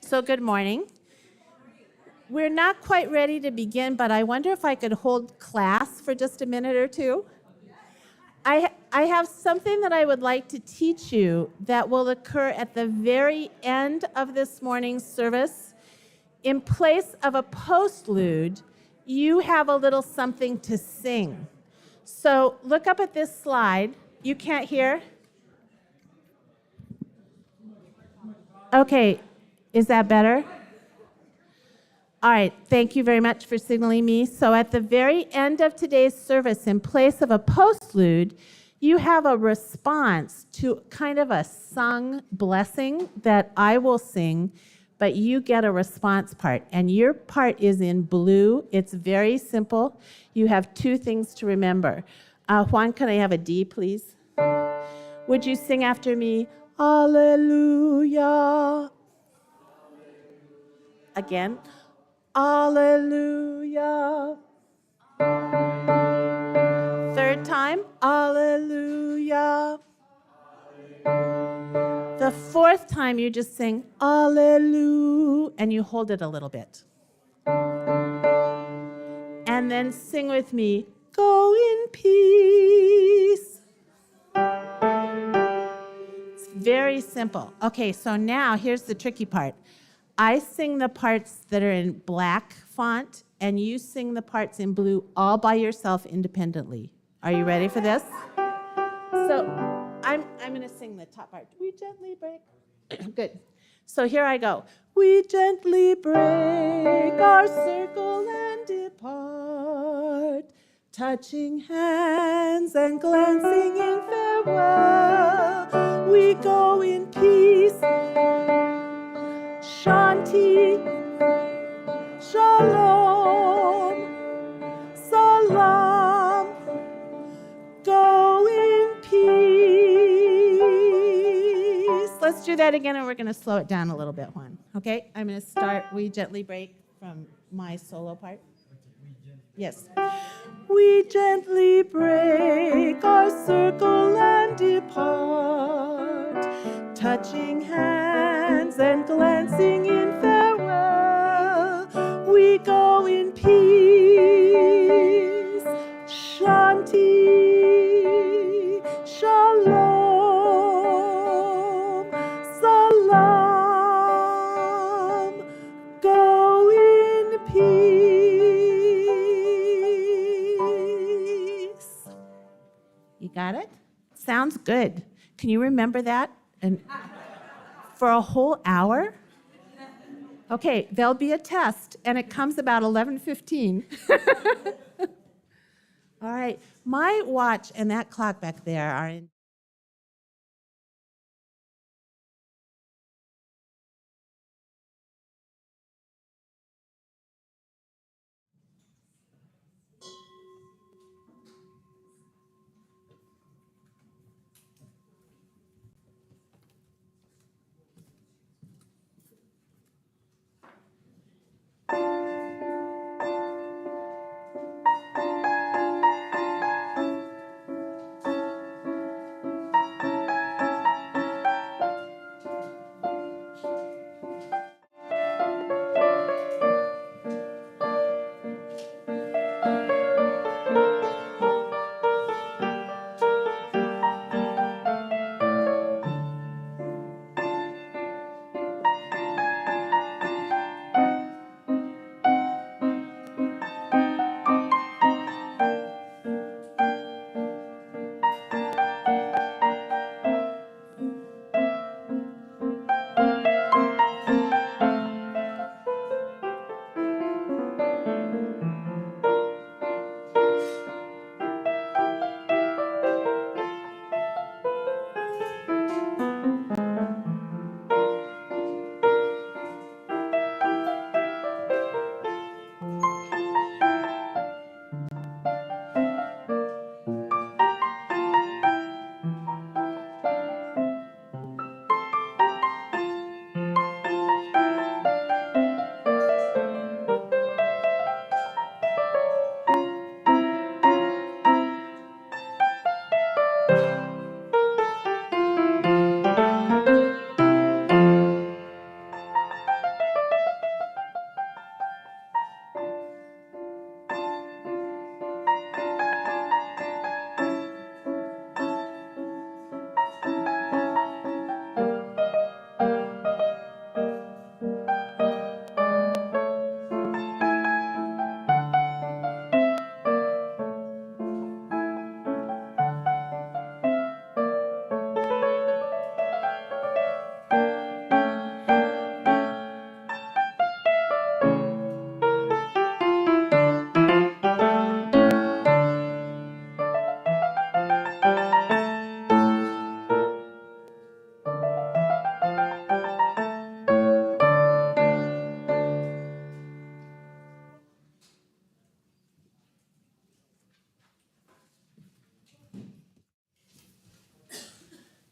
So good morning. We're not quite ready to begin, but I wonder if I could hold class for just a minute or two. I have something that I would like to teach you that will occur at the very end of this morning's service. In place of a postlude, you have a little something to sing. So look up at this slide. You can't hear? Okay, is that better? All right, thank you very much for signaling me. So at the very end of today's service, in place of a postlude, you have a response to kind of a sung blessing that I will sing, but you get a response part. And your part is in blue. It's very simple. You have two things to remember. Juan, can I have a D, please? Would you sing after me? Alleluia. Again. Alleluia. Third time. Alleluia. The fourth time you just sing Alleluia and you hold it a little bit. And then sing with me, go in peace. It's very simple. Okay, so now here's the tricky part. I sing the parts that are in black font, and you sing the parts in blue all by yourself independently. Are you ready for this? So I'm going to sing the top part. We gently break. Good. So here I go. We gently break our circle and depart, touching hands and glancing in farewell. We go in peace. Shanti, Shalom, Salam, go in peace. Let's do that again, and we're going to slow it down a little bit, Juan. Okay? I'm going to start, we gently break from my solo part. Yes. We gently break our circle and depart, touching hands and glancing in farewell. We go in peace. Shanti, Shalom, Salam, go in peace. You got it? Sounds good. Can you remember that? And for a whole hour? Okay, there'll be a test, and it comes about 11:15. All right, my watch and that clock back there are in.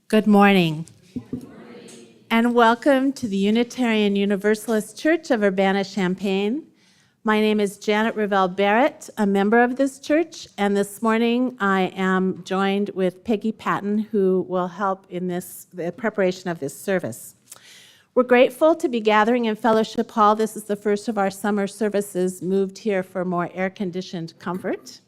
Good morning. And welcome to the Unitarian Universalist Church of Urbana-Champaign. My name is Janet Ravel Barrett, a member of this church, and this morning I am joined with Peggy Patton, who will help in the preparation of this service. We're grateful to be gathering in Fellowship Hall. This is the first of our summer services moved here for more air-conditioned comfort.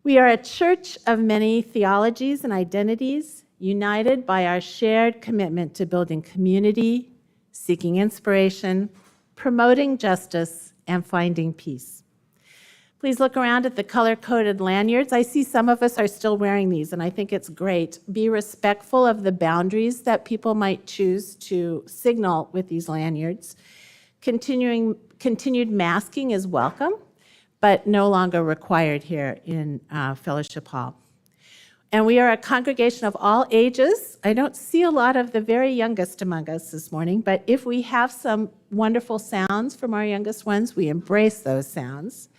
We are a church of many theologies and identities, united by our shared commitment to building community, seeking inspiration, promoting justice, and finding peace. Please look around at the color-coded lanyards. I see some of us are still wearing these, and I think it's great. Be respectful of the boundaries that people might choose to signal with these lanyards. Continued masking is welcome, but no longer required here in Fellowship Hall. And we are a congregation of all ages. I don't see a lot of the very youngest among us this morning, but if we have some wonderful sounds from our youngest ones, we embrace those sounds.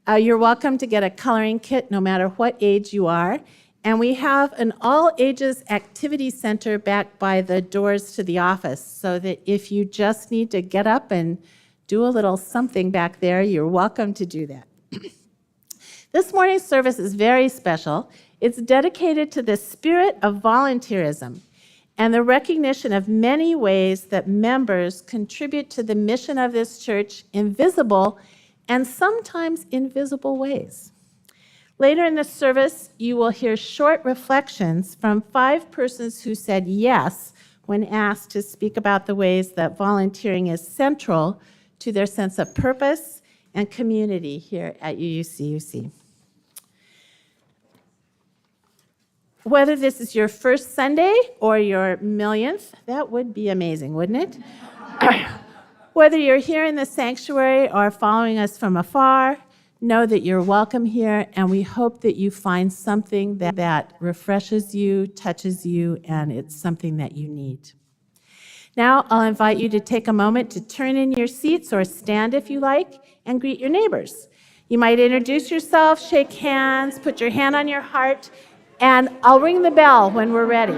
You're welcome to get a coloring kit no matter what age you are. And we have an all-ages activity center back by the doors to the office, so that if you just need to get up and do a little something back there, you're welcome to do that. This morning's service is very special. It's dedicated to the spirit of volunteerism and the recognition of many ways that members contribute to the mission of this church in visible and sometimes invisible ways. Later in the service, you will hear short reflections from 5 persons who said yes when asked to speak about the ways that volunteering is central to their sense of purpose and community here at UUCUC. Whether this is your first Sunday or your millionth, that would be amazing, wouldn't it? Whether you're here in the sanctuary or following us from afar, know that you're welcome here, and we hope that you find something that refreshes you, touches you, and it's something that you need. Now, I'll invite you to take a moment to turn in your seats or stand if you like and greet your neighbors. You might introduce yourself, shake hands, put your hand on your heart, and I'll ring the bell when we're ready.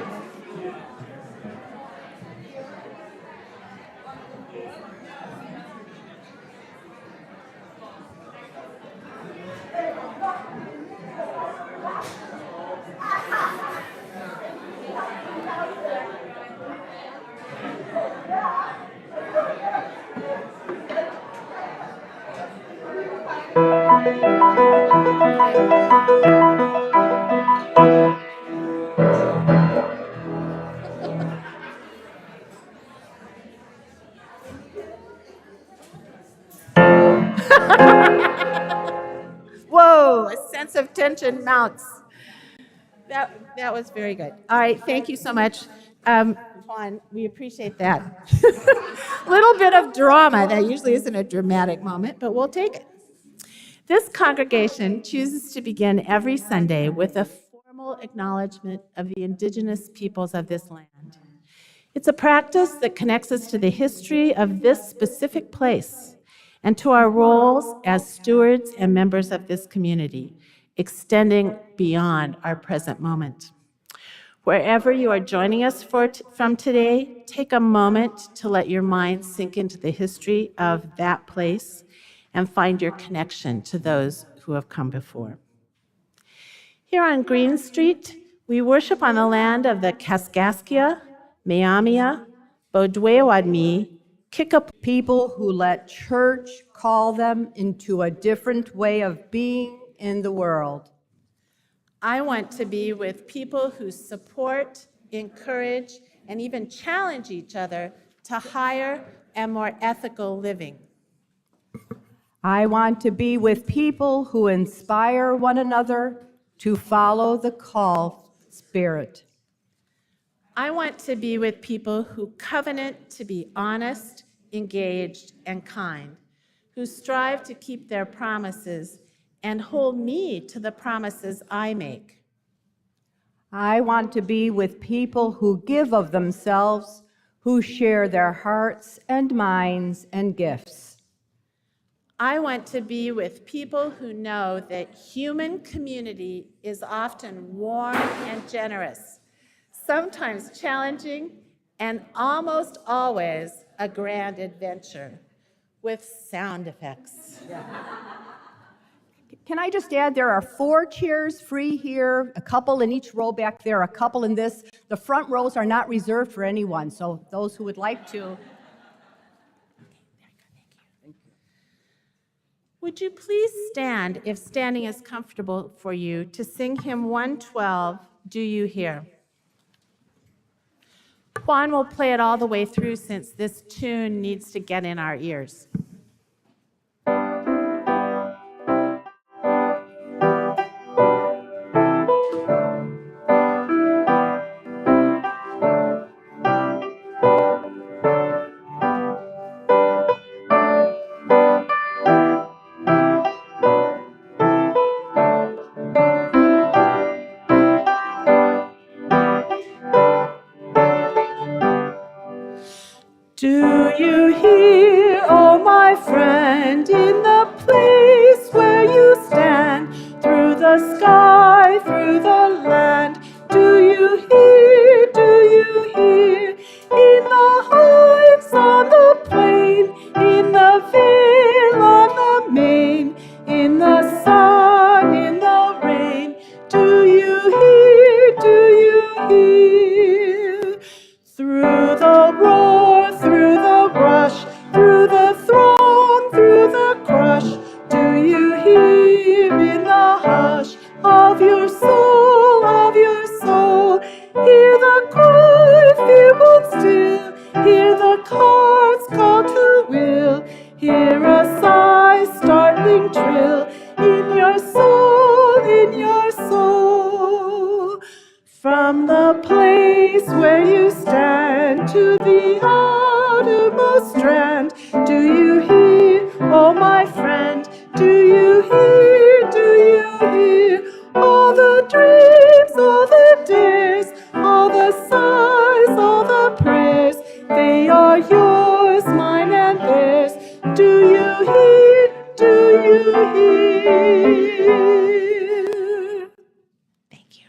Whoa, a sense of tension mounts. That was very good. All right, thank you so much. Juan, we appreciate that. Little bit of drama. That usually isn't a dramatic moment, but we'll take it. This congregation chooses to begin every Sunday with a formal acknowledgement of the indigenous peoples of this land. It's a practice that connects us to the history of this specific place and to our roles as stewards and members of this community, extending beyond our present moment. Wherever you are joining us from today, take a moment to let your mind sink into the history of that place and find your connection to those who have come before. Here on Green Street, we worship on the land of the Kaskaskia, Meamia, Bodwewadmi, Kikap, people who let church call them into a different way of being in the world. I want to be with people who support, encourage, and even challenge each other to higher and more ethical living. I want to be with people who inspire one another to follow the call spirit. I want to be with people who covenant to be honest, engaged, and kind, who strive to keep their promises and hold me to the promises I make. I want to be with people who give of themselves, who share their hearts and minds and gifts. I want to be with people who know that human community is often warm and generous, sometimes challenging, and almost always a grand adventure with sound effects. Can I just add, there are 4 chairs free here, a couple in each row back there, a couple in this. The front rows are not reserved for anyone, so those who would like to. Would you please stand, if standing is comfortable for you, to sing hymn 112, Do You Hear? Juan will play it all the way through since this tune needs to get in our ears. Do you hear, oh my friend, in the place where you stand, through the sky, through the land? Do you hear, in the heights on the plain, in the vale on the main, in the sun, in the rain? Do you hear, through the roar, through the rush, through the throng, through the crush? Do you hear in the hush of your soul, hear the cry, fearful still, hear the cards call to will, hear a sigh, startling trill, in your soul, from the place where you stand to the outermost strand. Do you hear, oh my friend? Do you hear, all the dreams, all the dares, all the sighs, all the prayers? They are yours, mine and theirs. Do you hear, Thank you.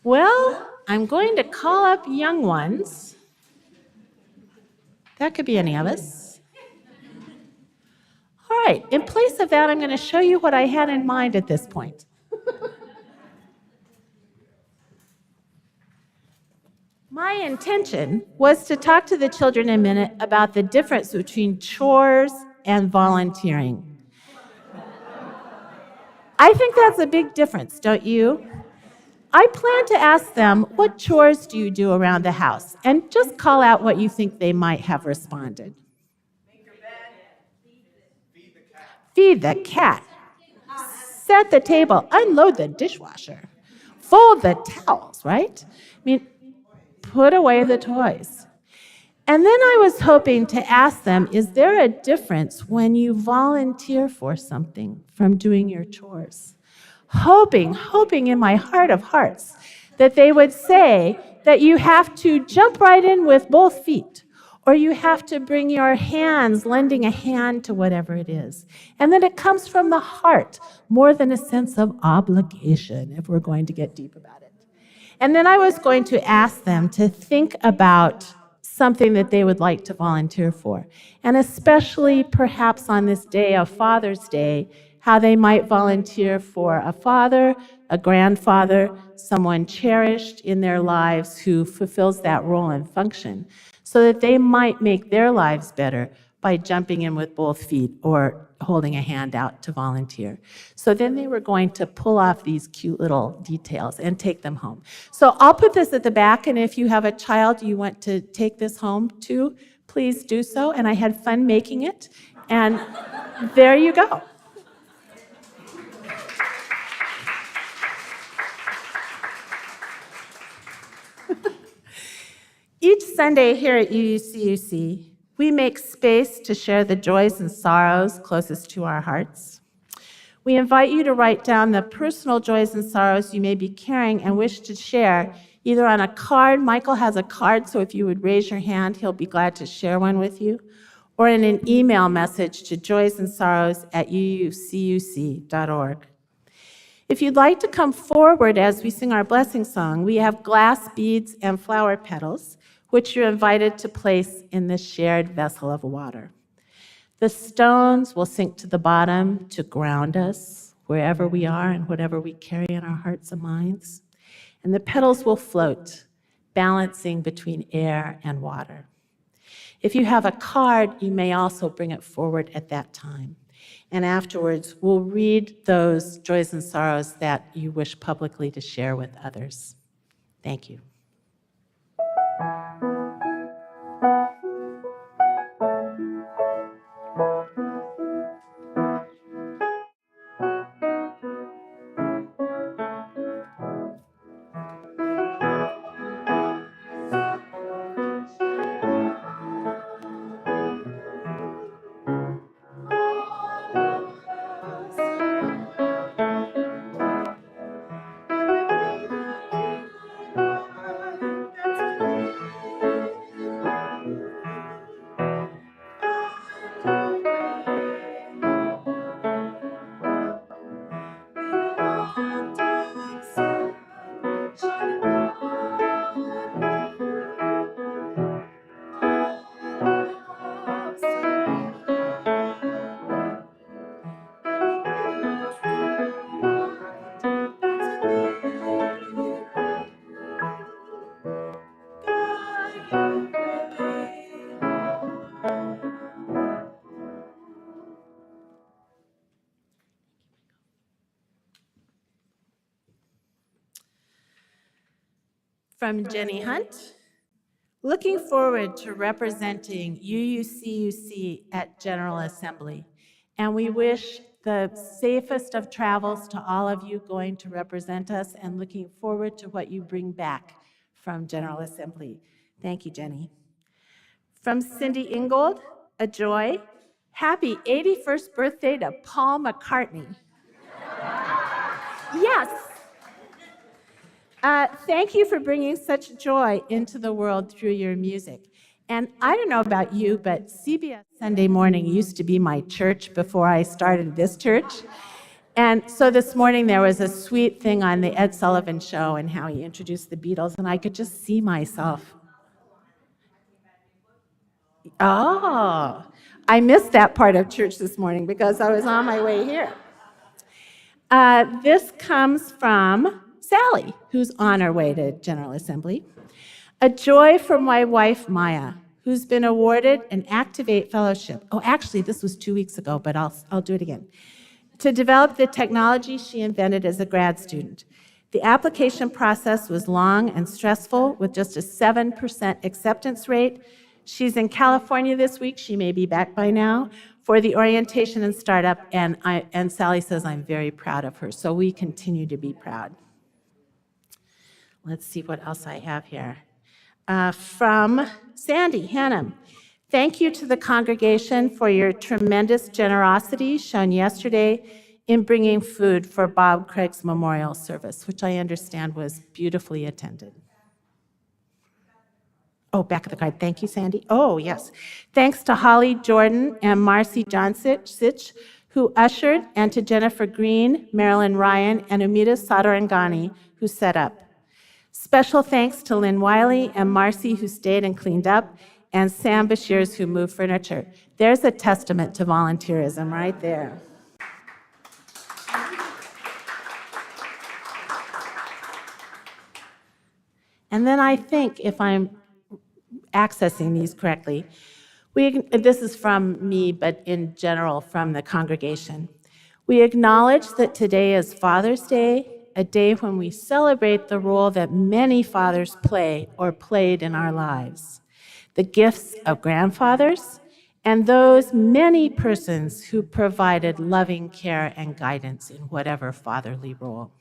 Well, I'm going to call up young ones. That could be any of us. All right, in place of that, I'm going to show you what I had in mind at this point. My intention was to talk to the children in a minute about the difference between chores and volunteering. I think that's a big difference, don't you? I plan to ask them, what chores do you do around the house? And just call out what you think they might have responded. Make your bed. Feed the cat. Set the table. Unload the dishwasher. Fold the towels, right? I mean, put away the toys. And then I was hoping to ask them, is there a difference when you volunteer for something from doing your chores? Hoping in my heart of hearts that they would say that you have to jump right in with both feet, or you have to bring your hands, lending a hand to whatever it is. And that it comes from the heart more than a sense of obligation, if we're going to get deep about it. And then I was going to ask them to think about something that they would like to volunteer for. And especially perhaps on this day of Father's Day, how they might volunteer for a father, a grandfather, someone cherished in their lives who fulfills that role and function, so that they might make their lives better by jumping in with both feet or holding a hand out to volunteer. So then they were going to pull off these cute little details and take them home. So I'll put this at the back, and if you have a child you want to take this home to, please do so. And I had fun making it, and there you go. Each Sunday here at UUCUC, we make space to share the joys and sorrows closest to our hearts. We invite you to write down the personal joys and sorrows you may be carrying and wish to share, either on a card. Michael has a card, so if you would raise your hand, he'll be glad to share one with you, or in an email message to joysandsorrows@uucuc.org. If you'd like to come forward as we sing our blessing song, we have glass beads and flower petals, which you're invited to place in this shared vessel of water. The stones will sink to the bottom to ground us wherever we are and whatever we carry in our hearts and minds. And the petals will float, balancing between air and water. If you have a card, you may also bring it forward at that time. And afterwards, we'll read those joys and sorrows that you wish publicly to share with others. Thank you. From Jenny Hunt, looking forward to representing UUCUC at General Assembly. And we wish the safest of travels to all of you going to represent us and looking forward to what you bring back from General Assembly. Thank you, Jenny. From Cindy Ingold, a joy. Happy 81st birthday to Paul McCartney. Yes. Thank you for bringing such joy into the world through your music. And I don't know about you, but CBS Sunday Morning used to be my church before I started this church. And so this morning there was a sweet thing on the Ed Sullivan Show and how he introduced the Beatles, and I could just see myself. Oh, I missed that part of church this morning because I was on my way here. This comes from Sally, who's on her way to General Assembly. A joy from my wife, Maya, who's been awarded an Activate Fellowship. Oh, actually, this was 2 weeks ago, but I'll do it again. To develop the technology she invented as a grad student. The application process was long and stressful with just a 7% acceptance rate. She's in California this week. She may be back by now for the orientation and startup, and Sally says I'm very proud of her, so we continue to be proud. Let's see what else I have here. From Sandy Hannum. Thank you to the congregation for your tremendous generosity shown yesterday in bringing food for Bob Craig's memorial service, which I understand was beautifully attended. Oh, back of the card. Thank you, Sandy. Oh, yes. Thanks to Holly Jordan and Marcy Johnsich, who ushered, and to Jennifer Green, Marilyn Ryan, and Umita Sadarangani, who set up. Special thanks to Lynn Wiley and Marcy, who stayed and cleaned up, and Sam Bashirs, who moved furniture. There's a testament to volunteerism right there. And then I think, if I'm accessing these correctly, this is from me, but in general from the congregation. We acknowledge that today is Father's Day, a day when we celebrate the role that many fathers play or played in our lives, the gifts of grandfathers, and those many persons who provided loving care and guidance in whatever fatherly role.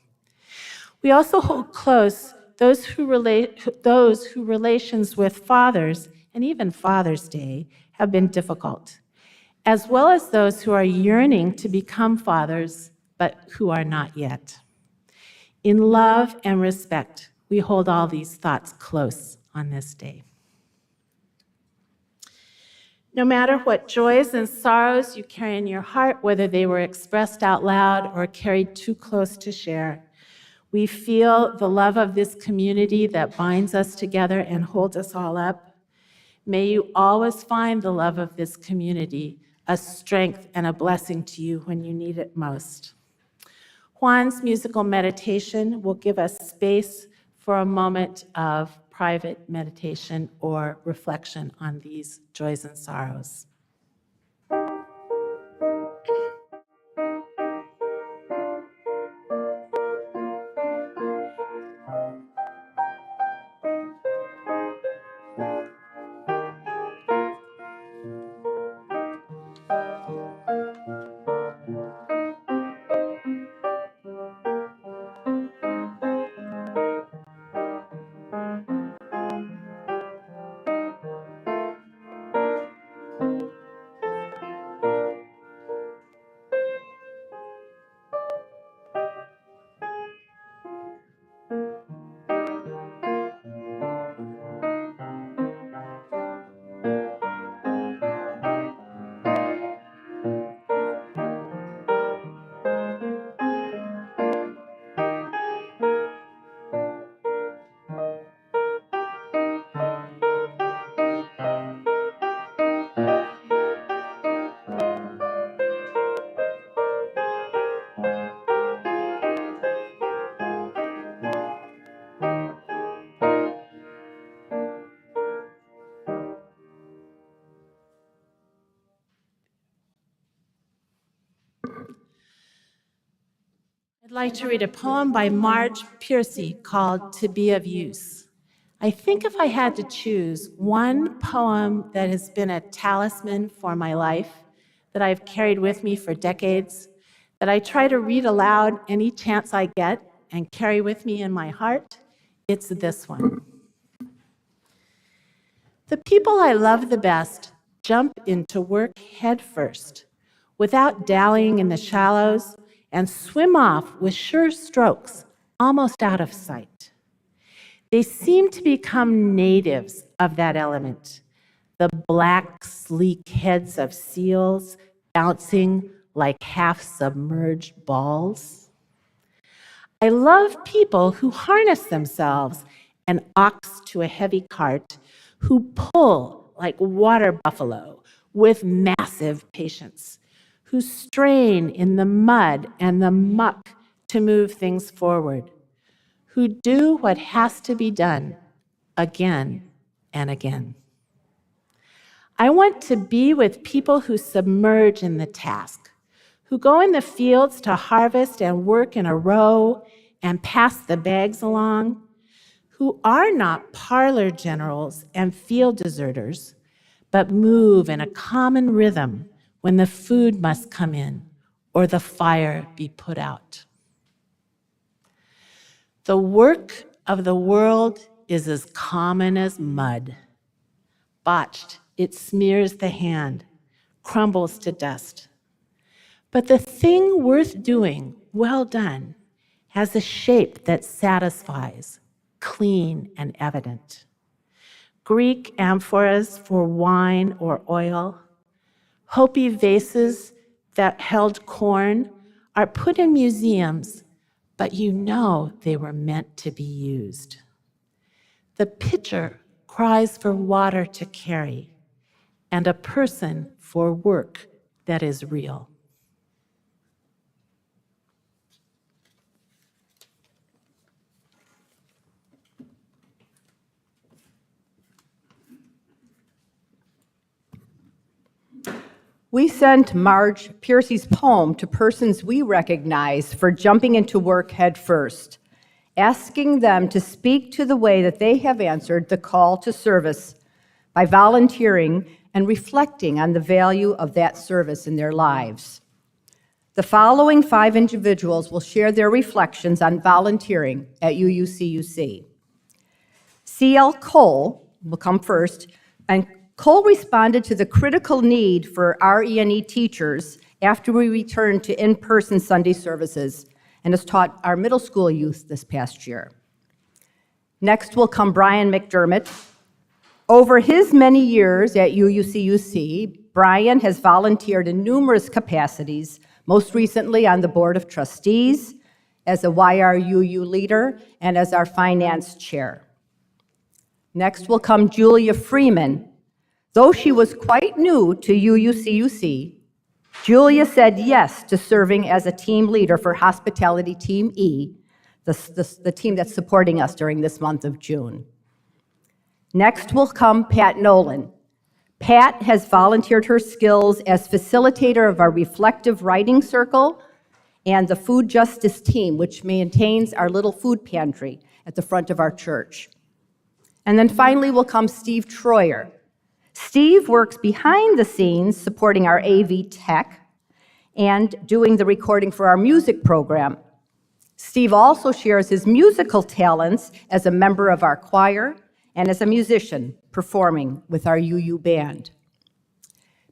We also hold close those who relations with fathers, and even Father's Day, have been difficult, as well as those who are yearning to become fathers, but who are not yet. In love and respect, we hold all these thoughts close on this day. No matter what joys and sorrows you carry in your heart, whether they were expressed out loud or carried too close to share, we feel the love of this community that binds us together and holds us all up. May you always find the love of this community a strength and a blessing to you when you need it most. Juan's musical meditation will give us space for a moment of private meditation or reflection on these joys and sorrows. I'd like to read a poem by Marge Piercy called To Be of Use. I think if I had to choose one poem that has been a talisman for my life, that I've carried with me for decades, that I try to read aloud any chance I get and carry with me in my heart, it's this one. The people I love the best jump into work head first, without dallying in the shallows, and swim off with sure strokes, almost out of sight. They seem to become natives of that element, the black, sleek heads of seals bouncing like half-submerged balls. I love people who harness themselves an ox to a heavy cart, who pull like water buffalo with massive patience, who strain in the mud and the muck to move things forward, who do what has to be done again and again. I want to be with people who submerge in the task, who go in the fields to harvest and work in a row and pass the bags along, who are not parlor generals and field deserters, but move in a common rhythm when the food must come in or the fire be put out. The work of the world is as common as mud. Botched, it smears the hand, crumbles to dust. But the thing worth doing, well done, has a shape that satisfies, clean and evident. Greek amphoras for wine or oil, Hopi vases that held corn are put in museums, but you know they were meant to be used. The pitcher cries for water to carry, and a person for work that is real. We sent Marge Piercy's poem to persons we recognize for jumping into work head first, asking them to speak to the way that they have answered the call to service by volunteering and reflecting on the value of that service in their lives. The following 5 individuals will share their reflections on volunteering at UUCUC. C.L. Cole will come first, and Cole responded to the critical need for RE&E teachers after we returned to in-person Sunday services and has taught our middle school youth this past year. Next will come Brian McDermott. Over his many years at UUCUC, Brian has volunteered in numerous capacities, most recently on the Board of Trustees, as a YRUU leader, and as our finance chair. Next will come Julia Freeman. Though she was quite new to UUCUC, Julia said yes to serving as a team leader for Hospitality Team E, the team that's supporting us during this month of June. Next will come Pat Nolan. Pat has volunteered her skills as facilitator of our reflective writing circle and the food justice team, which maintains our little food pantry at the front of our church. And then finally will come Steve Troyer. Steve works behind the scenes supporting our AV tech and doing the recording for our music program. Steve also shares his musical talents as a member of our choir and as a musician performing with our UU band.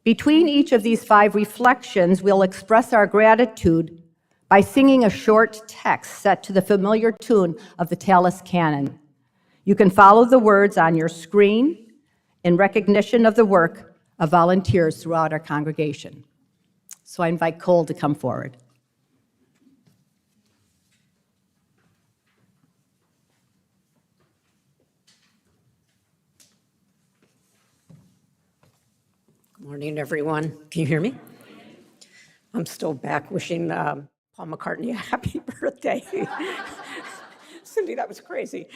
Between each of these 5 reflections, we'll express our gratitude by singing a short text set to the familiar tune of the Tallis Canon. You can follow the words on your screen in recognition of the work of volunteers throughout our congregation. So I invite Cole to come forward. Good morning, everyone. Can you hear me? I'm still back wishing Paul McCartney a happy birthday. Cindy, that was crazy.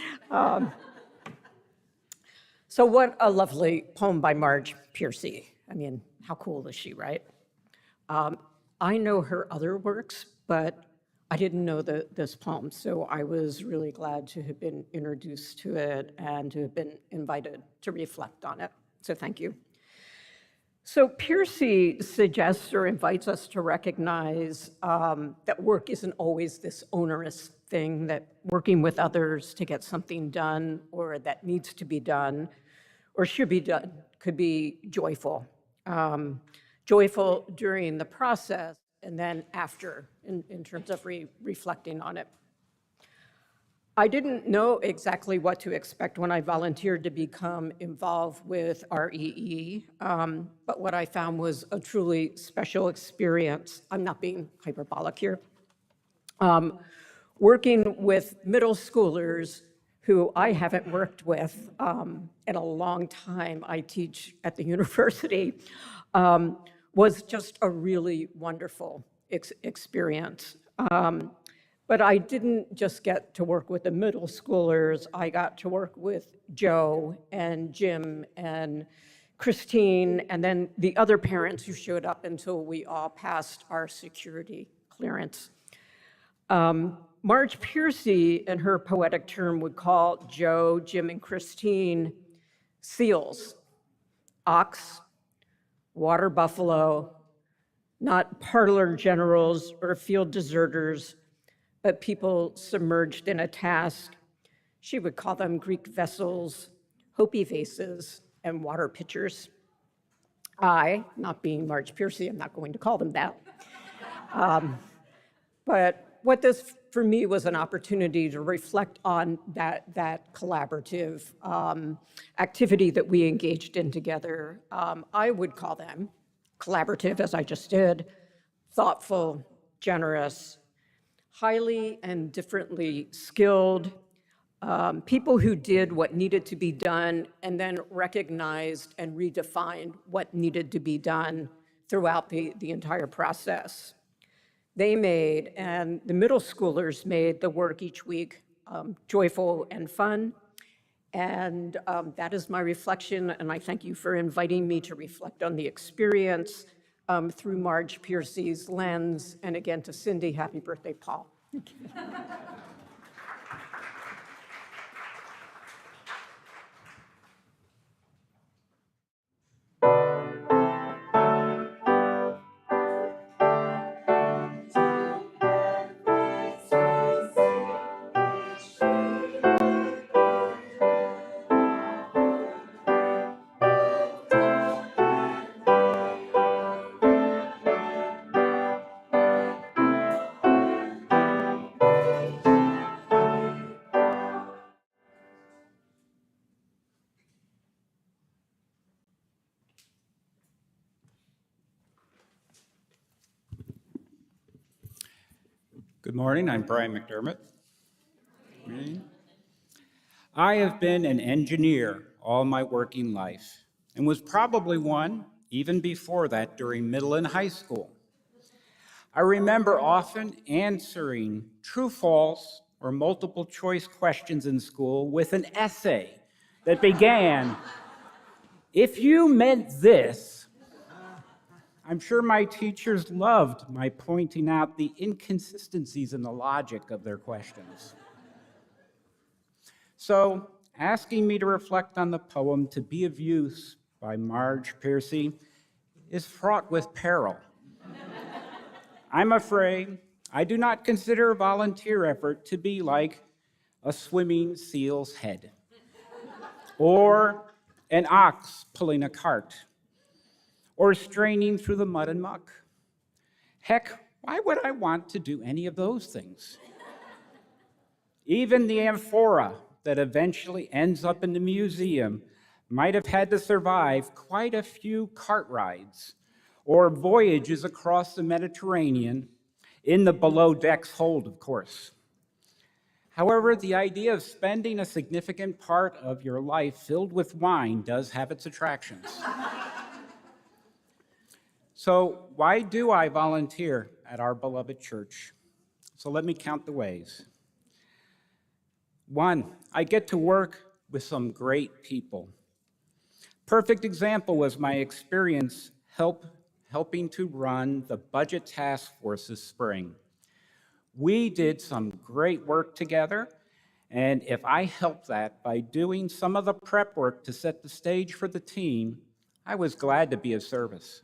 So what a lovely poem by Marge Piercy. I mean, how cool is she, right? I know her other works, but I didn't know this poem, so I was really glad to have been introduced to it and to have been invited to reflect on it. So thank you. So Piercy suggests or invites us to recognize that work isn't always this onerous thing, that working with others to get something done or that needs to be done or should be done could be joyful. Joyful during the process and then after in terms of reflecting on it. I didn't know exactly what to expect when I volunteered to become involved with REE, but what I found was a truly special experience. I'm not being hyperbolic here. Working with middle schoolers who I haven't worked with in a long time, I teach at the university, was just a really wonderful experience. But I didn't just get to work with the middle schoolers, I got to work with Joe and Jim and Christine, and then the other parents who showed up until we all passed our security clearance. Marge Piercy, in her poetic term, would call Joe, Jim, and Christine seals, ox, water buffalo, not parlor generals or field deserters, but people submerged in a task. She would call them Greek vessels, Hopi vases, and water pitchers. I, not being Marge Piercy, I'm not going to call them that. But what this, for me, was an opportunity to reflect on that collaborative activity that we engaged in together. I would call them collaborative, as I just did, thoughtful, generous, highly and differently skilled, people who did what needed to be done and then recognized and redefined what needed to be done throughout the entire process. They made, and the middle schoolers made, the work each week joyful and fun. And that is my reflection, and I thank you for inviting me to reflect on the experience through Marge Piercy's lens. And again, to Cindy, happy birthday, Paul. Good morning, I'm Brian McDermott. I have been an engineer all my working life and was probably one even before that during middle and high school. I remember often answering true, false, or multiple choice questions in school with an essay that began, "If you meant this." I'm sure my teachers loved my pointing out the inconsistencies in the logic of their questions. So, asking me to reflect on the poem To Be of Use by Marge Piercy is fraught with peril. I'm afraid I do not consider a volunteer effort to be like a swimming seal's head or an ox pulling a cart or straining through the mud and muck. Heck, why would I want to do any of those things? Even the amphora that eventually ends up in the museum might have had to survive quite a few cart rides or voyages across the Mediterranean in the below decks hold, of course. However, the idea of spending a significant part of your life filled with wine does have its attractions. So why do I volunteer at our beloved church? So let me count the ways. 1, I get to work with some great people. Perfect example was my experience helping to run the budget task force this spring. We did some great work together, and if I helped that by doing some of the prep work to set the stage for the team, I was glad to be of service.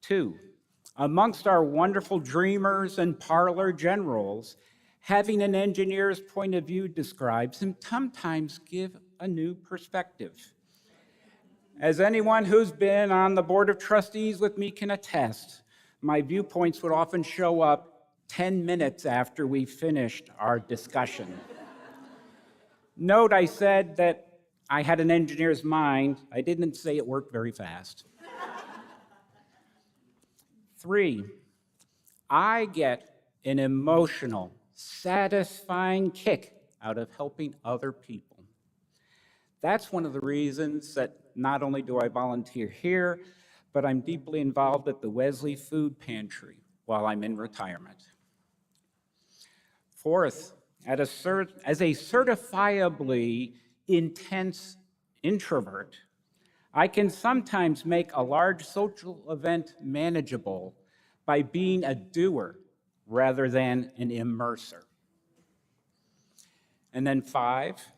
2, amongst our wonderful dreamers and parlor generals, having an engineer's point of view describes and sometimes give a new perspective. As anyone who's been on the board of trustees with me can attest, my viewpoints would often show up 10 minutes after we finished our discussion. Note I said that I had an engineer's mind. I didn't say it worked very fast. 3, I get an emotional, satisfying kick out of helping other people. That's one of the reasons that not only do I volunteer here, but I'm deeply involved at the Wesley Food Pantry while I'm in retirement. 4th, as a certifiably intense introvert, I can sometimes make a large social event manageable by being a doer rather than an immerser. And then 5,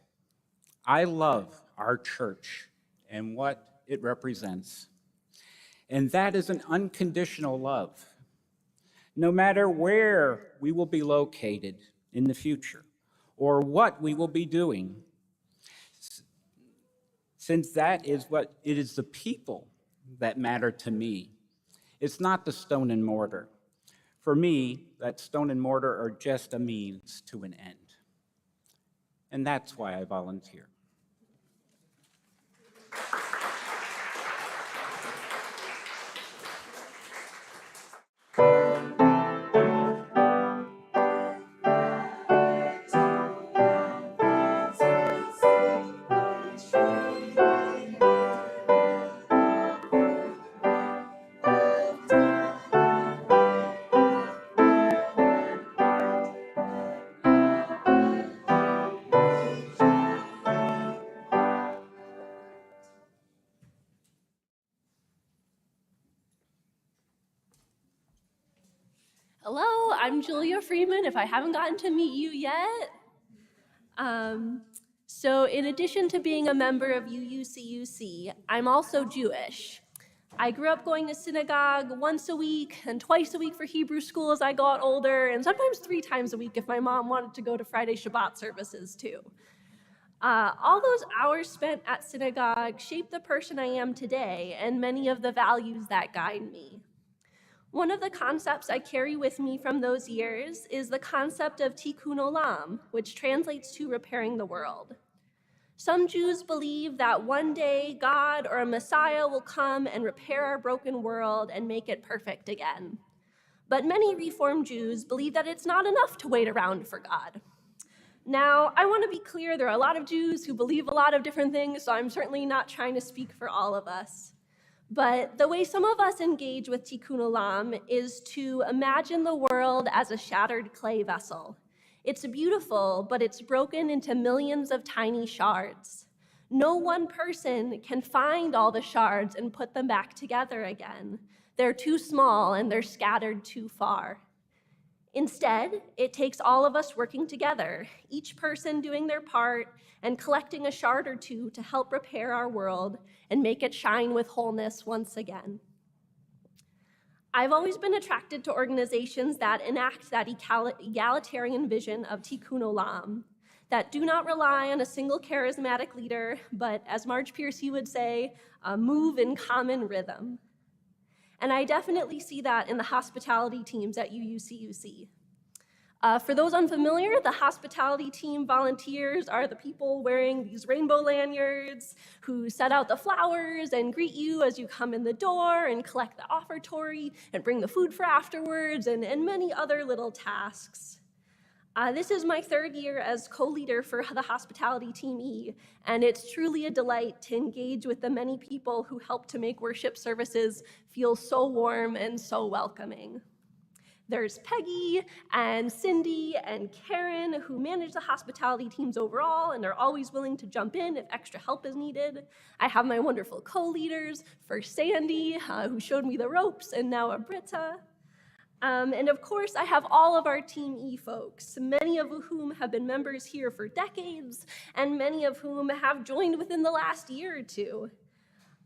I love our church and what it represents. And that is an unconditional love. No matter where we will be located in the future or what we will be doing, since that is what it is, the people that matter to me. It's not the stone and mortar. For me, that stone and mortar are just a means to an end. And that's why I volunteer. Hello, I'm Julia Freeman, if I haven't gotten to meet you yet. So in addition to being a member of UUCUC, I'm also Jewish. I grew up going to synagogue once a week and twice a week for Hebrew school as I got older, and sometimes 3 times a week if my mom wanted to go to Friday Shabbat services too. All those hours spent at synagogue shaped the person I am today and many of the values that guide me. One of the concepts I carry with me from those years is the concept of tikkun olam, which translates to repairing the world. Some Jews believe that one day God or a Messiah will come and repair our broken world and make it perfect again. But many Reformed Jews believe that it's not enough to wait around for God. Now, I want to be clear, there are a lot of Jews who believe a lot of different things, so I'm certainly not trying to speak for all of us. But the way some of us engage with Tikkun Olam is to imagine the world as a shattered clay vessel. It's beautiful, but it's broken into millions of tiny shards. No one person can find all the shards and put them back together again. They're too small and they're scattered too far. Instead, it takes all of us working together, each person doing their part and collecting a shard or two to help repair our world and make it shine with wholeness once again. I've always been attracted to organizations that enact that egalitarian vision of Tikkun Olam, that do not rely on a single charismatic leader, but as Marge Piercy would say, move in common rhythm. And I definitely see that in the hospitality teams at UUCUC. For those unfamiliar, the hospitality team volunteers are the people wearing these rainbow lanyards who set out the flowers and greet you as you come in the door and collect the offertory and bring the food for afterwards and many other little tasks. This is my third year as co-leader for the Hospitality Team E, and it's truly a delight to engage with the many people who help to make worship services feel so warm and so welcoming. There's Peggy and Cindy and Karen who manage the hospitality teams overall and are always willing to jump in if extra help is needed. I have my wonderful co-leaders, first Sandy, who showed me the ropes, and now Britta. And of course, I have all of our Team E folks, many of whom have been members here for decades, and many of whom have joined within the last year or two.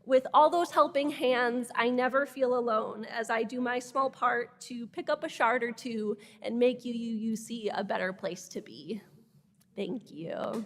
With all those helping hands, I never feel alone as I do my small part to pick up a shard or two and make UUUC a better place to be. Thank you.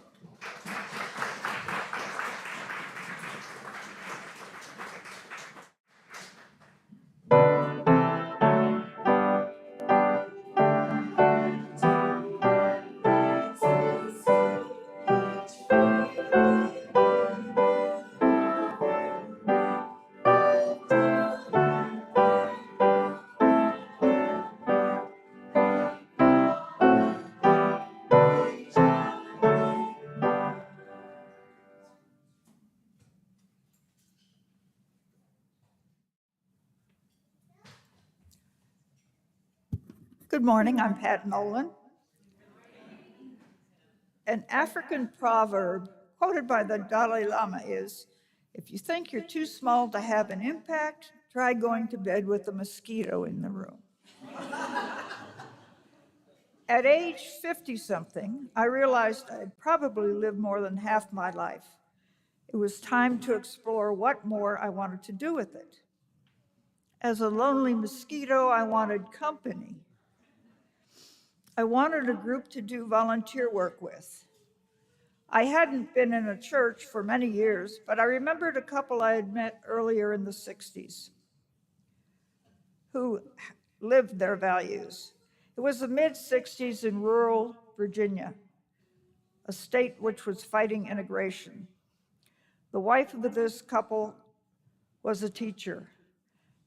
Good morning, I'm Pat Nolan. An African proverb quoted by the Dalai Lama is, if you think you're too small to have an impact, try going to bed with a mosquito in the room. At age 50-something, I realized I'd probably lived more than half my life. It was time to explore what more I wanted to do with it. As a lonely mosquito, I wanted company. I wanted a group to do volunteer work with. I hadn't been in a church for many years, but I remembered a couple I had met earlier in the 60s who lived their values. It was the mid-60s in rural Virginia, a state which was fighting integration. The wife of this couple was a teacher.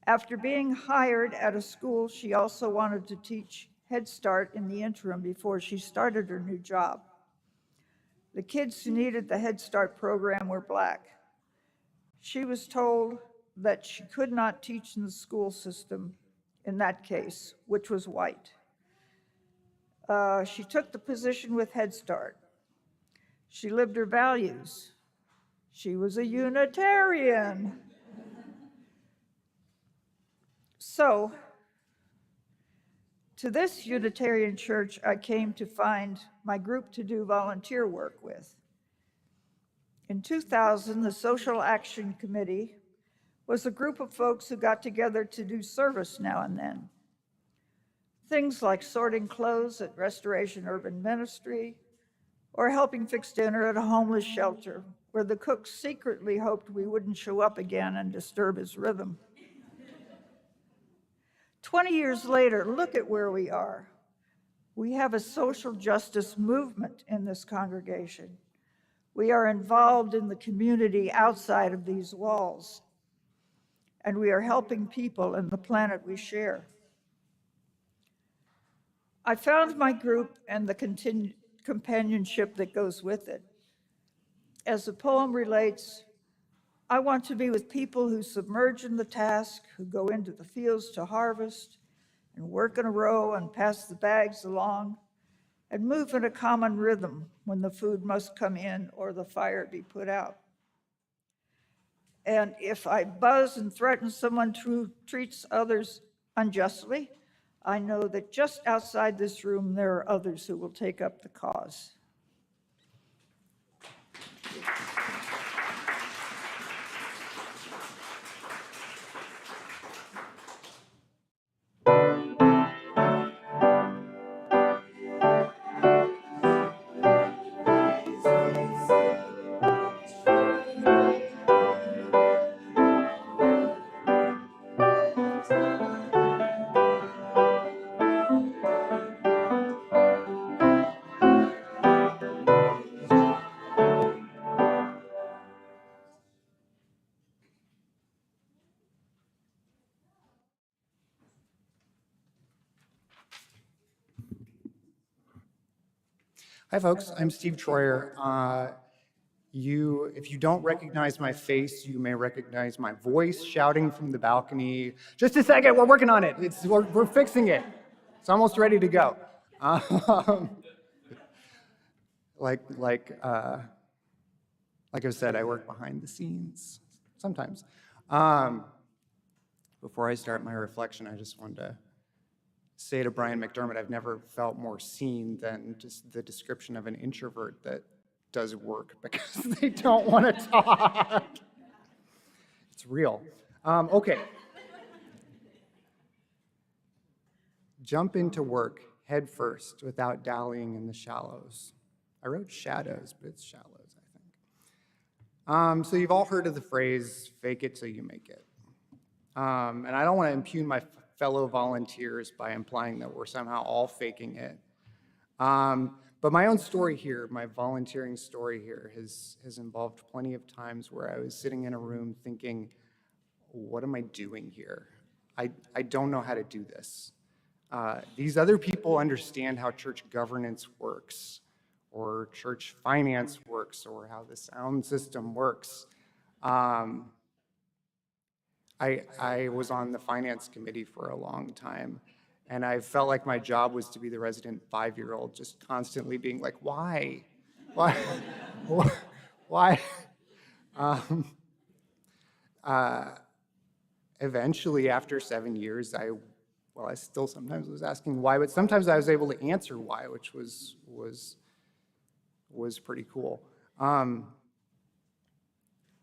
After being hired at a school, she also wanted to teach Head Start in the interim before she started her new job. The kids who needed the Head Start program were Black. She was told that she could not teach in the school system in that case, which was white. She took the position with Head Start. She lived her values. She was a Unitarian. So, to this Unitarian church, I came to find my group to do volunteer work with. In 2000, the Social Action Committee was a group of folks who got together to do service now and then. Things like sorting clothes at Restoration Urban Ministry, or helping fix dinner at a homeless shelter, where the cook secretly hoped we wouldn't show up again and disturb his rhythm. 20 years later, look at where we are. We have a social justice movement in this congregation. We are involved in the community outside of these walls, and we are helping people and the planet we share. I found my group and the companionship that goes with it. As the poem relates, I want to be with people who submerge in the task, who go into the fields to harvest and work in a row and pass the bags along and move in a common rhythm when the food must come in or the fire be put out. And if I buzz and threaten someone who treats others unjustly, I know that just outside this room, there are others who will take up the cause. Hi, folks. I'm Steve Troyer. If you don't recognize my face, you may recognize my voice shouting from the balcony. Just a second, we're working on it. We're fixing it. It's almost ready to go. Like I said, I work behind the scenes sometimes. Before I start my reflection, I just wanted to say to Brian McDermott, I've never felt more seen than just the description of an introvert that does work because they don't want to talk. It's real. Okay. Jump into work head first without dallying in the shallows. I wrote shadows, but it's shallows, I think. So you've all heard of the phrase, fake it till you make it. And I don't want to impugn my fellow volunteers by implying that we're somehow all faking it. But my own story here, my volunteering story here, has involved plenty of times where I was sitting in a room thinking, what am I doing here? I don't know how to do this. These other people understand how church governance works, or church finance works, or how the sound system works. I was on the finance committee for a long time, and I felt like my job was to be the resident 5-year-old, just constantly being like, why? Why? Why? Eventually, after 7 years, I still sometimes was asking why, but sometimes I was able to answer why, which was pretty cool.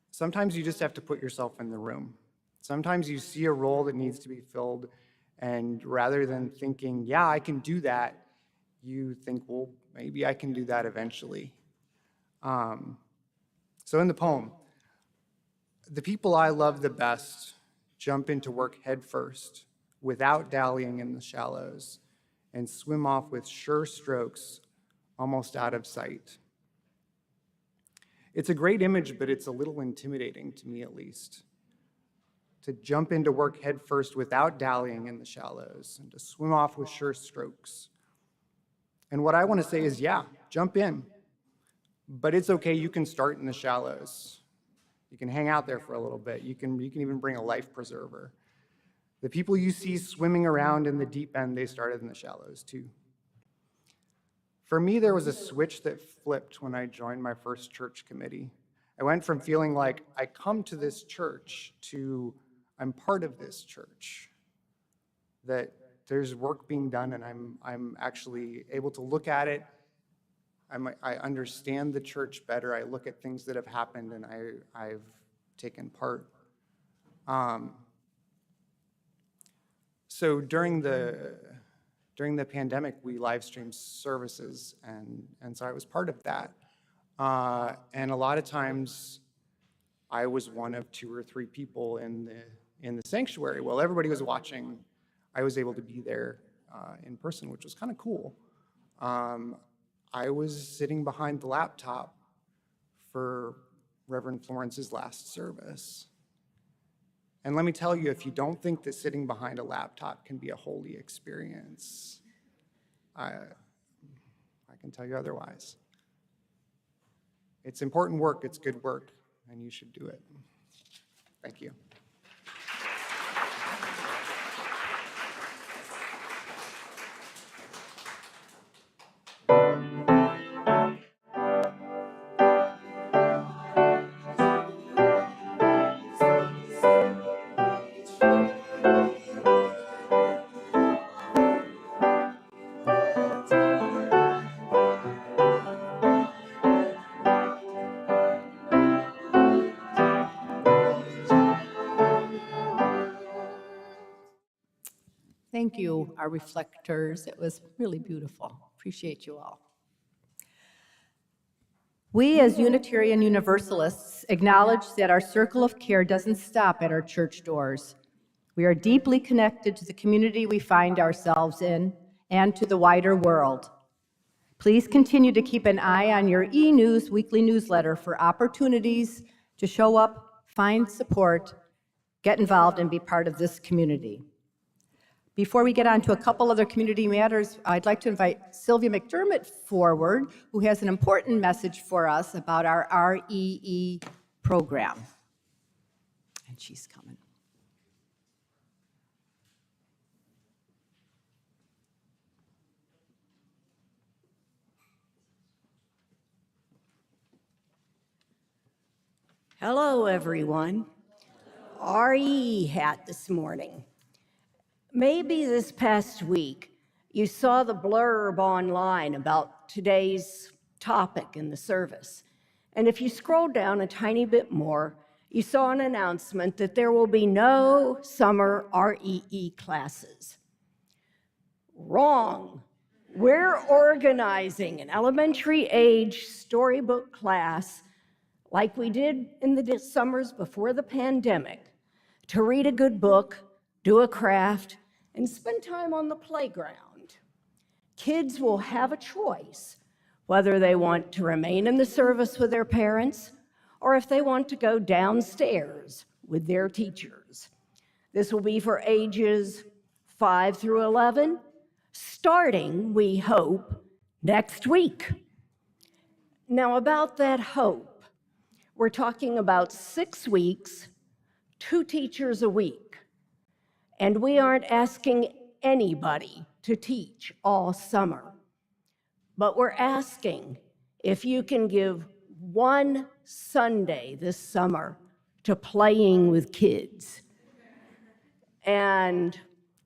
Sometimes you just have to put yourself in the room. Sometimes you see a role that needs to be filled, and rather than thinking, yeah, I can do that, you think, well, maybe I can do that eventually. So in the poem, the people I love the best jump into work head first, without dallying in the shallows, and swim off with sure strokes, almost out of sight. It's a great image, but it's a little intimidating to me, at least. To jump into work head first without dallying in the shallows, and to swim off with sure strokes. And what I want to say is, yeah, jump in. But it's okay, you can start in the shallows. You can hang out there for a little bit. You can even bring a life preserver. The people you see swimming around in the deep end, they started in the shallows too. For me, there was a switch that flipped when I joined my first church committee. I went from feeling like I come to this church to I'm part of this church, that there's work being done and I'm actually able to look at it. I understand the church better. I look at things that have happened and I've taken part. So during the pandemic, we live streamed services, and so I was part of that. And a lot of times, I was one of 2 or 3 people in the sanctuary. While everybody was watching, I was able to be there in person, which was kind of cool. I was sitting behind the laptop for Reverend Florence's last service. And let me tell you, if you don't think that sitting behind a laptop can be a holy experience, I can tell you otherwise. It's important work, it's good work, and you should do it. Thank you. Thank you, our reflectors. It was really beautiful. Appreciate you all. We, as Unitarian Universalists, acknowledge that our circle of care doesn't stop at our church doors. We are deeply connected to the community we find ourselves in and to the wider world. Please continue to keep an eye on your e-news weekly newsletter for opportunities to show up, find support, get involved, and be part of this community. Before we get on to a couple other community matters, I'd like to invite Sylvia McDermott forward, who has an important message for us about our REE program. And she's coming. Hello, everyone. RE hat this morning. Maybe this past week you saw the blurb online about today's topic in the service. And if you scroll down a tiny bit more, you saw an announcement that there will be no summer REE classes. Wrong. We're organizing an elementary age storybook class like we did in the summers before the pandemic, to read a good book, do a craft, and spend time on the playground. Kids will have a choice whether they want to remain in the service with their parents or if they want to go downstairs with their teachers. This will be for ages 5 through 11, starting, we hope, next week. Now, about that hope, we're talking about 6 weeks, 2 teachers a week. And we aren't asking anybody to teach all summer. But we're asking if you can give one Sunday this summer to playing with kids. And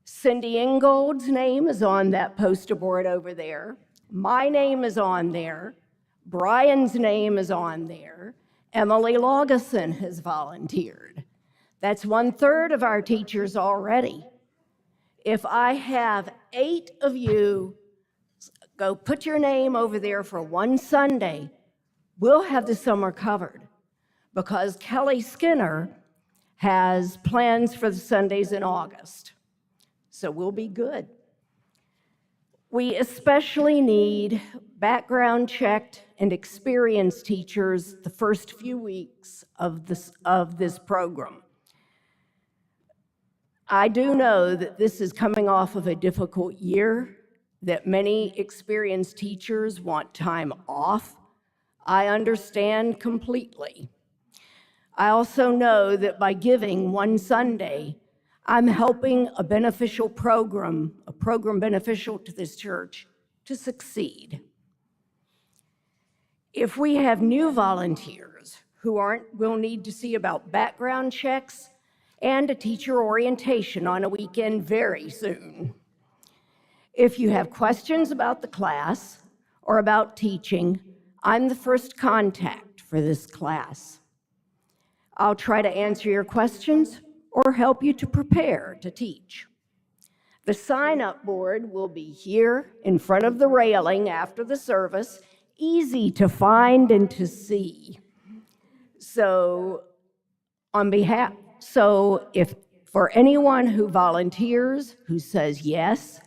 Cindy Ingold's name is on that poster board over there. My name is on there. Brian's name is on there. Emily Laugesen has volunteered. That's 1/3 of our teachers already. If I have 8 of you go put your name over there for one Sunday, we'll have the summer covered because Kelly Skinner has plans for the Sundays in August. So we'll be good. We especially need background checked and experienced teachers the first few weeks of this program. I do know that this is coming off of a difficult year, that many experienced teachers want time off. I understand completely. I also know that by giving one Sunday, I'm helping a beneficial program, a program beneficial to this church, to succeed. If we have new volunteers who we'll need to see about background checks and a teacher orientation on a weekend very soon. If you have questions about the class or about teaching, I'm the first contact for this class. I'll try to answer your questions or help you to prepare to teach. The sign-up board will be here in front of the railing after the service, easy to find and to see. So if for anyone who volunteers, who says yes,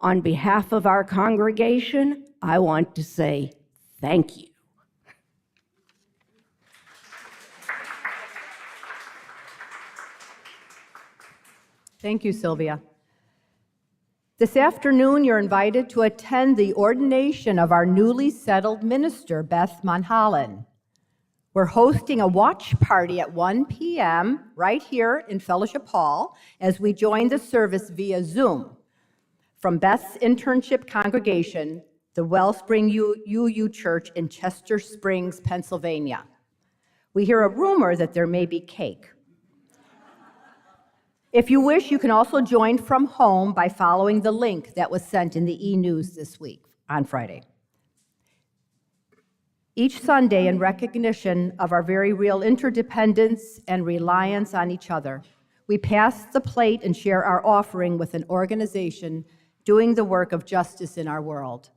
on behalf of our congregation, I want to say thank you. Thank you, Sylvia. This afternoon, you're invited to attend the ordination of our newly settled minister, Beth Monholland. We're hosting a watch party at 1 p.m. right here in Fellowship Hall as we join the service via Zoom from Beth's internship congregation, the Wellspring UU Church in Chester Springs, Pennsylvania. We hear a rumor that there may be cake. If you wish, you can also join from home by following the link that was sent in the e-news this week on Friday. Each Sunday, in recognition of our very real interdependence and reliance on each other, we pass the plate and share our offering with an organization doing the work of justice in our world.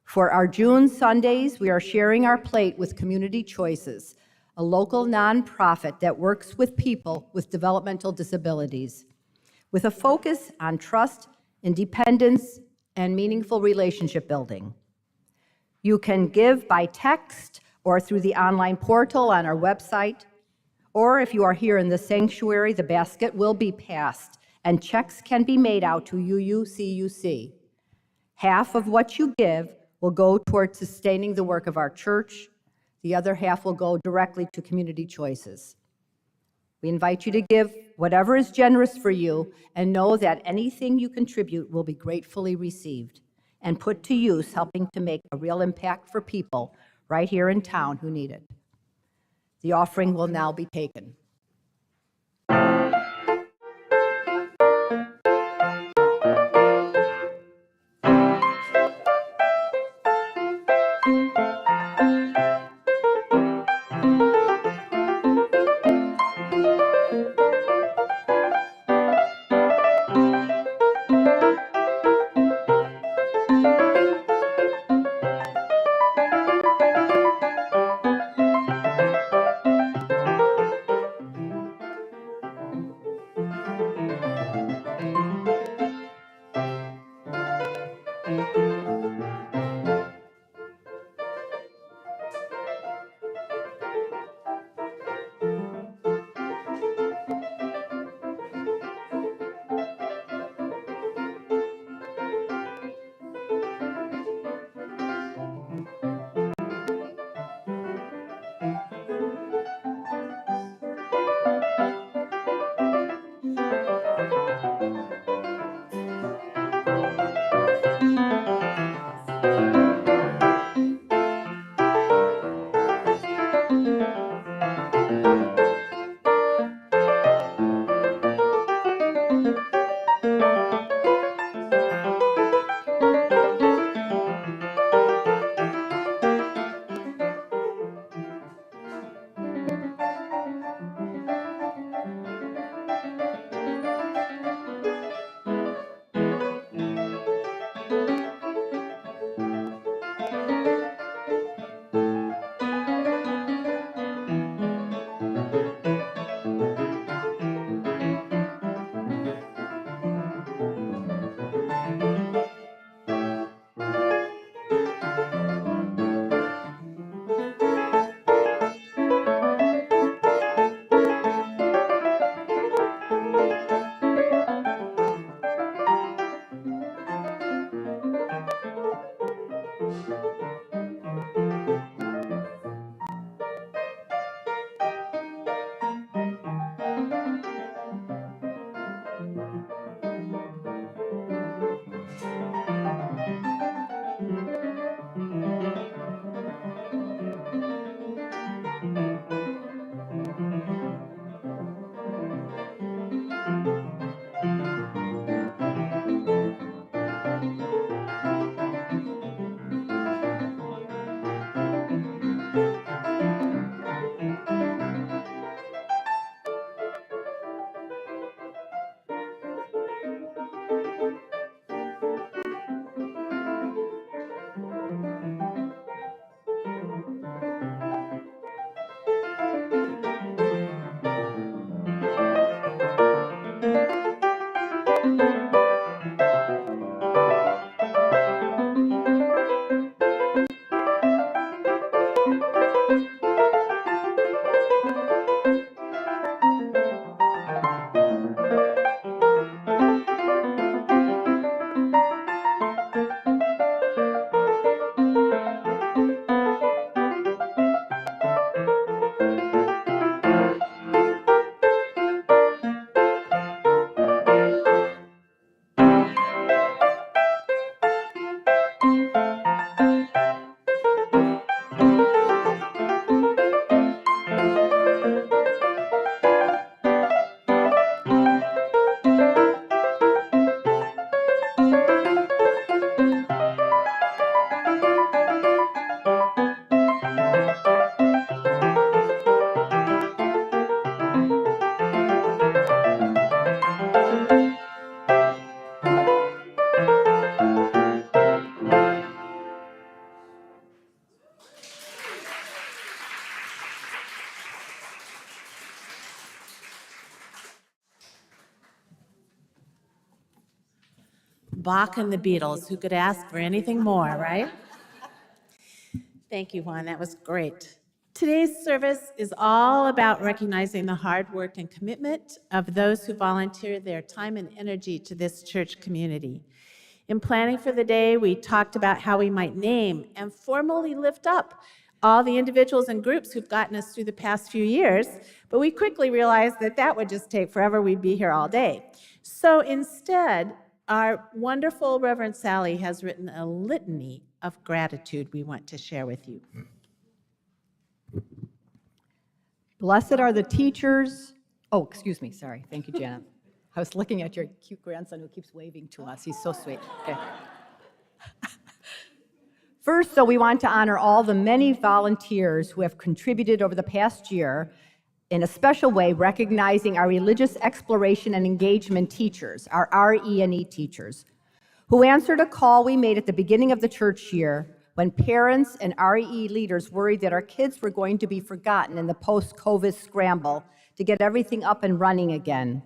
For our June Sundays, we are sharing our plate with Community Choices, a local nonprofit that works with people with developmental disabilities, with a focus on trust, independence, and meaningful relationship building. You can give by text or through the online portal on our website, or if you are here in the sanctuary, the basket will be passed and checks can be made out to UUCUC. Half of what you give will go towards sustaining the work of our church. The other half will go directly to Community Choices. We invite you to give whatever is generous for you and know that anything you contribute will be gratefully received and put to use, helping to make a real impact for people right here in town who need it. The offering will now be taken. Bach and the Beatles, who could ask for anything more, right? Thank you, Juan, that was great. Today's service is all about recognizing the hard work and commitment of those who volunteer their time and energy to this church community. In planning for the day, we talked about how we might name and formally lift up all the individuals and groups who've gotten us through the past few years, but we quickly realized that that would just take forever. We'd be here all day. So instead, our wonderful Reverend Sally has written a litany of gratitude we want to share with you. Blessed are the teachers. Oh, excuse me, sorry. Thank you, Janet. I was looking at your cute grandson who keeps waving to us. He's so sweet. Okay. First, though, we want to honor all the many volunteers who have contributed over the past year, in a special way recognizing our religious exploration and engagement teachers, our RE&E teachers, who answered a call we made at the beginning of the church year when parents and RE leaders worried that our kids were going to be forgotten in the post-COVID scramble to get everything up and running again.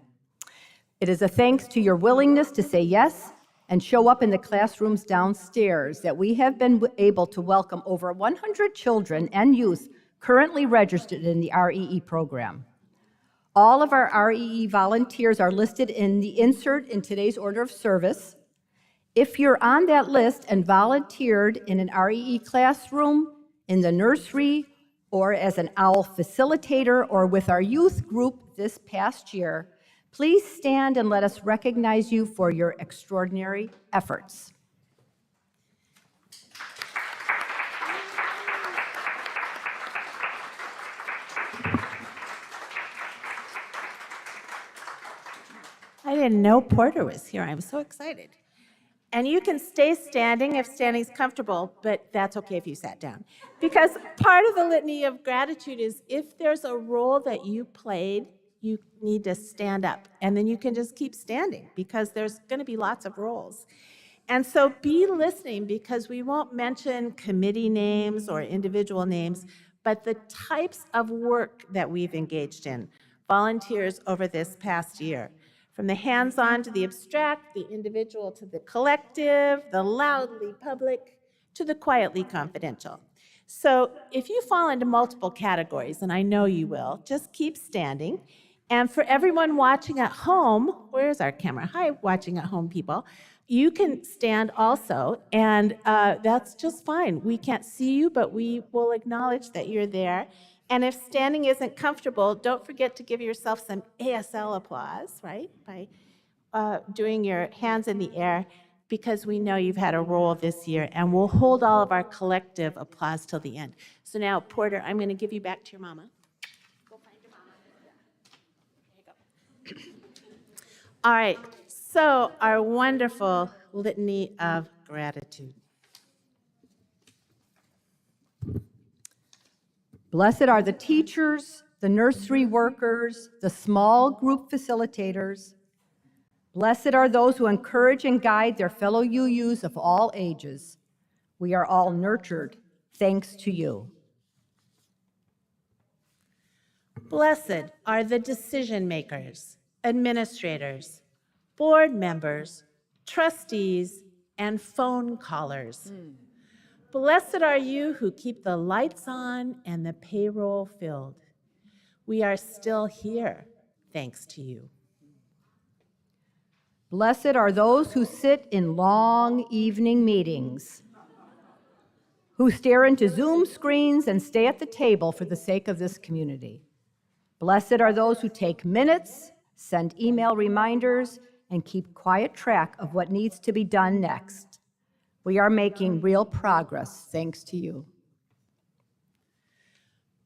It is a thanks to your willingness to say yes and show up in the classrooms downstairs that we have been able to welcome over 100 children and youth currently registered in the REE program. All of our REE volunteers are listed in the insert in today's order of service. If you're on that list and volunteered in an REE classroom, in the nursery, or as an OWL facilitator, or with our youth group this past year, please stand and let us recognize you for your extraordinary efforts. I didn't know Porter was here. I'm so excited. And you can stay standing if standing's comfortable, but that's okay if you sat down. Because part of the litany of gratitude is if there's a role that you played, you need to stand up. And then you can just keep standing because there's going to be lots of roles. And so be listening because we won't mention committee names or individual names, but the types of work that we've engaged in, volunteers over this past year. From the hands-on to the abstract, the individual to the collective, the loudly public to the quietly confidential. So if you fall into multiple categories, and I know you will, just keep standing. And for everyone watching at home, where's our camera? Hi, watching at home people. You can stand also, and that's just fine. We can't see you, but we will acknowledge that you're there. And if standing isn't comfortable, don't forget to give yourself some ASL applause, right? By doing your hands in the air, because we know you've had a role this year, and we'll hold all of our collective applause till the end. So now, Porter, I'm going to give you back to your mama. Go find your mama. There you go. All right, so our wonderful litany of gratitude. Blessed are the teachers, the nursery workers, the small group facilitators. Blessed are those who encourage and guide their fellow UUs of all ages. We are all nurtured thanks to you. Blessed are the decision makers, administrators, board members, trustees, and phone callers. Blessed are you who keep the lights on and the payroll filled. We are still here, thanks to you. Blessed are those who sit in long evening meetings, who stare into Zoom screens and stay at the table for the sake of this community. Blessed are those who take minutes, send email reminders, and keep quiet track of what needs to be done next. We are making real progress thanks to you.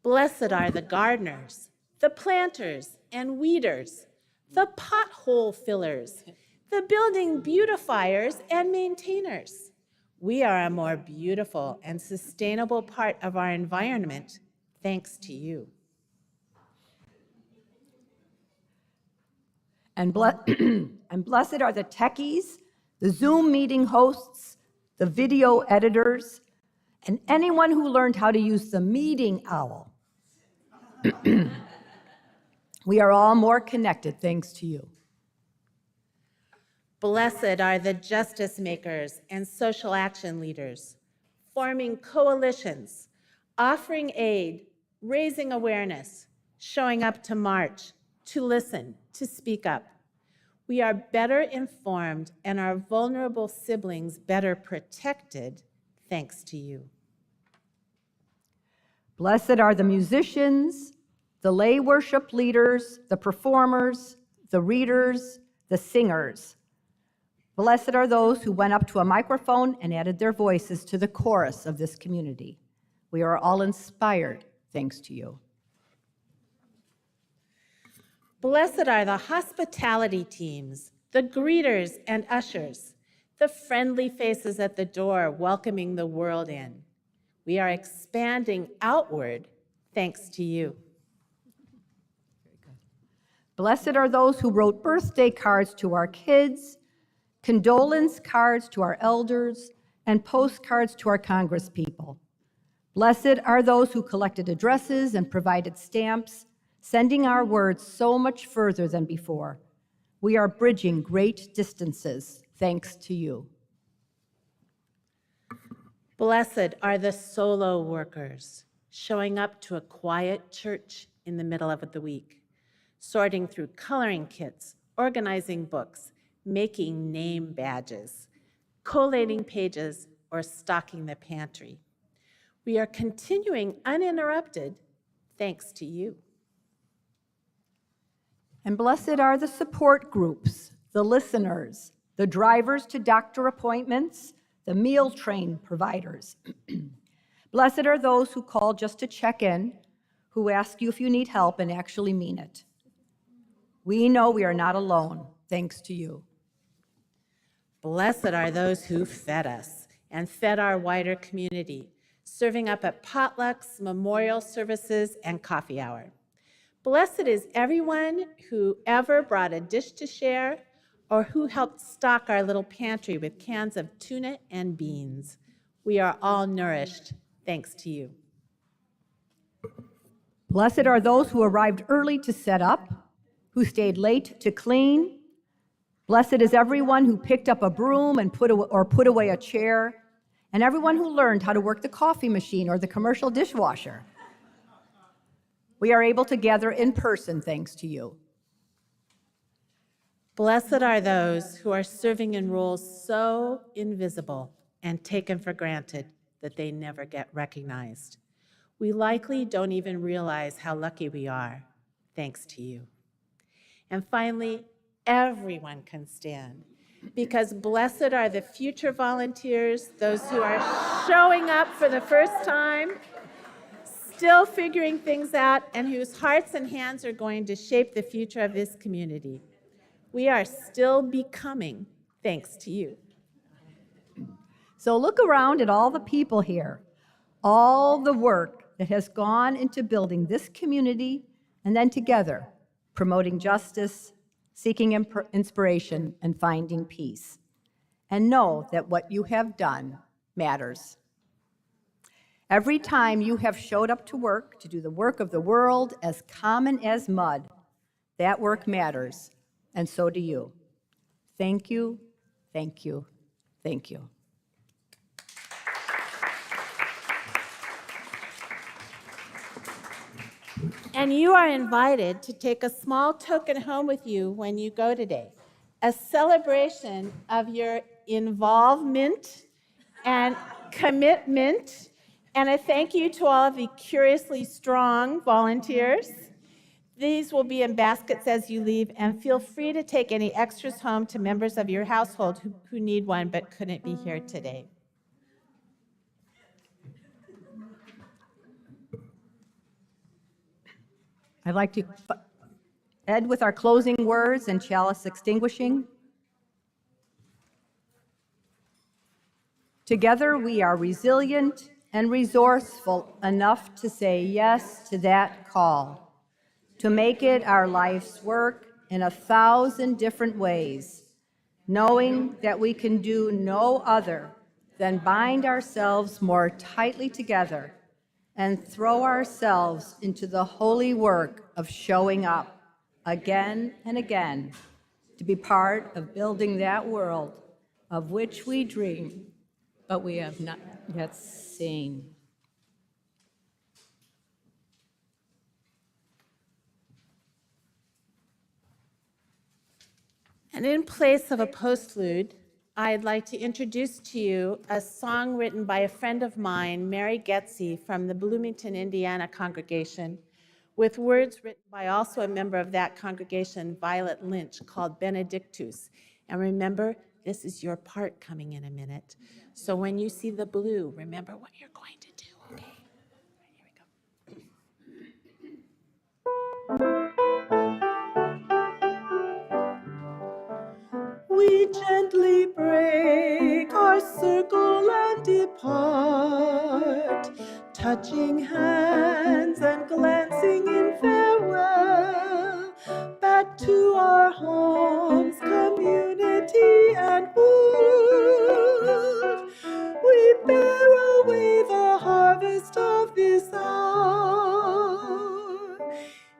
Blessed are the gardeners, the planters and weeders, the pothole fillers, the building beautifiers and maintainers. We are a more beautiful and sustainable part of our environment thanks to you. And blessed are the techies, the Zoom meeting hosts, the video editors, and anyone who learned how to use the meeting owl. We are all more connected thanks to you. Blessed are the justice makers and social action leaders, forming coalitions, offering aid, raising awareness, showing up to march, to listen, to speak up. We are better informed and our vulnerable siblings better protected thanks to you. Blessed are the musicians, the lay worship leaders, the performers, the readers, the singers. Blessed are those who went up to a microphone and added their voices to the chorus of this community. We are all inspired thanks to you. Blessed are the hospitality teams, the greeters and ushers, the friendly faces at the door welcoming the world in. We are expanding outward thanks to you. Blessed are those who wrote birthday cards to our kids, condolence cards to our elders, and postcards to our congresspeople. Blessed are those who collected addresses and provided stamps, sending our words so much further than before. We are bridging great distances thanks to you. Blessed are the solo workers, showing up to a quiet church in the middle of the week, sorting through coloring kits, organizing books, making name badges, collating pages, or stocking the pantry. We are continuing uninterrupted thanks to you. And blessed are the support groups, the listeners, the drivers to doctor appointments, the meal train providers. Blessed are those who call just to check in, who ask you if you need help and actually mean it. We know we are not alone, thanks to you. Blessed are those who fed us and fed our wider community, serving up at potlucks, memorial services, and coffee hour. Blessed is everyone who ever brought a dish to share or who helped stock our little pantry with cans of tuna and beans. We are all nourished thanks to you. Blessed are those who arrived early to set up, who stayed late to clean. Blessed is everyone who picked up a broom and put away a chair, and everyone who learned how to work the coffee machine or the commercial dishwasher. We are able to gather in person thanks to you. Blessed are those who are serving in roles so invisible and taken for granted that they never get recognized. We likely don't even realize how lucky we are, thanks to you. And finally, everyone can stand, because blessed are the future volunteers, those who are showing up for the first time, still figuring things out, and whose hearts and hands are going to shape the future of this community. We are still becoming, thanks to you. So look around at all the people here, all the work that has gone into building this community, and then together, promoting justice, seeking inspiration, and finding peace. And know that what you have done matters. Every time you have showed up to work, to do the work of the world as common as mud, that work matters, and so do you. Thank you, thank you, thank you. And you are invited to take a small token home with you when you go today, a celebration of your involvement and commitment, and a thank you to all of the curiously strong volunteers. These will be in baskets as you leave, and feel free to take any extras home to members of your household who need one but couldn't be here today. I'd like to end with our closing words and chalice extinguishing. Together we are resilient and resourceful enough to say yes to that call, to make it our life's work in 1,000 different ways, knowing that we can do no other than bind ourselves more tightly together and throw ourselves into the holy work of showing up again and again to be part of building that world of which we dream, but we have not yet seen. And in place of a postlude, I'd like to introduce to you a song written by a friend of mine, Mary Getze, from the Bloomington, Indiana congregation, with words written by also a member of that congregation, Violet Lynch, called Benedictus. And remember, this is your part coming in a minute. So when you see the blue, remember what you're going to do, okay? Here we go. We gently break our circle and depart, touching hands and glancing in farewell, back to our homes, community, and wood. We bear away the harvest of this hour.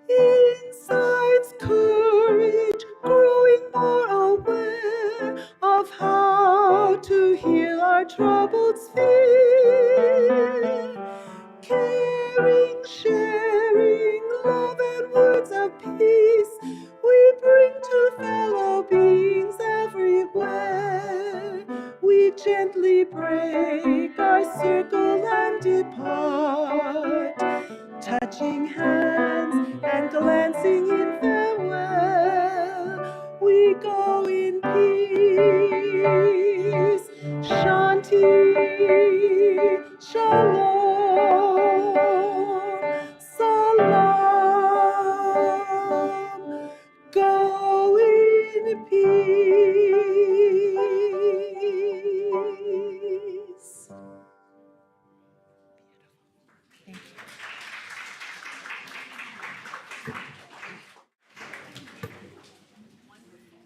Insights, courage, growing more aware of how to heal our troubled sphere. Caring, sharing, love and words of peace we bring to fellow beings everywhere. We gently break our circle and depart, touching hands and glancing in farewell. We go in peace. Shanti, Shanti.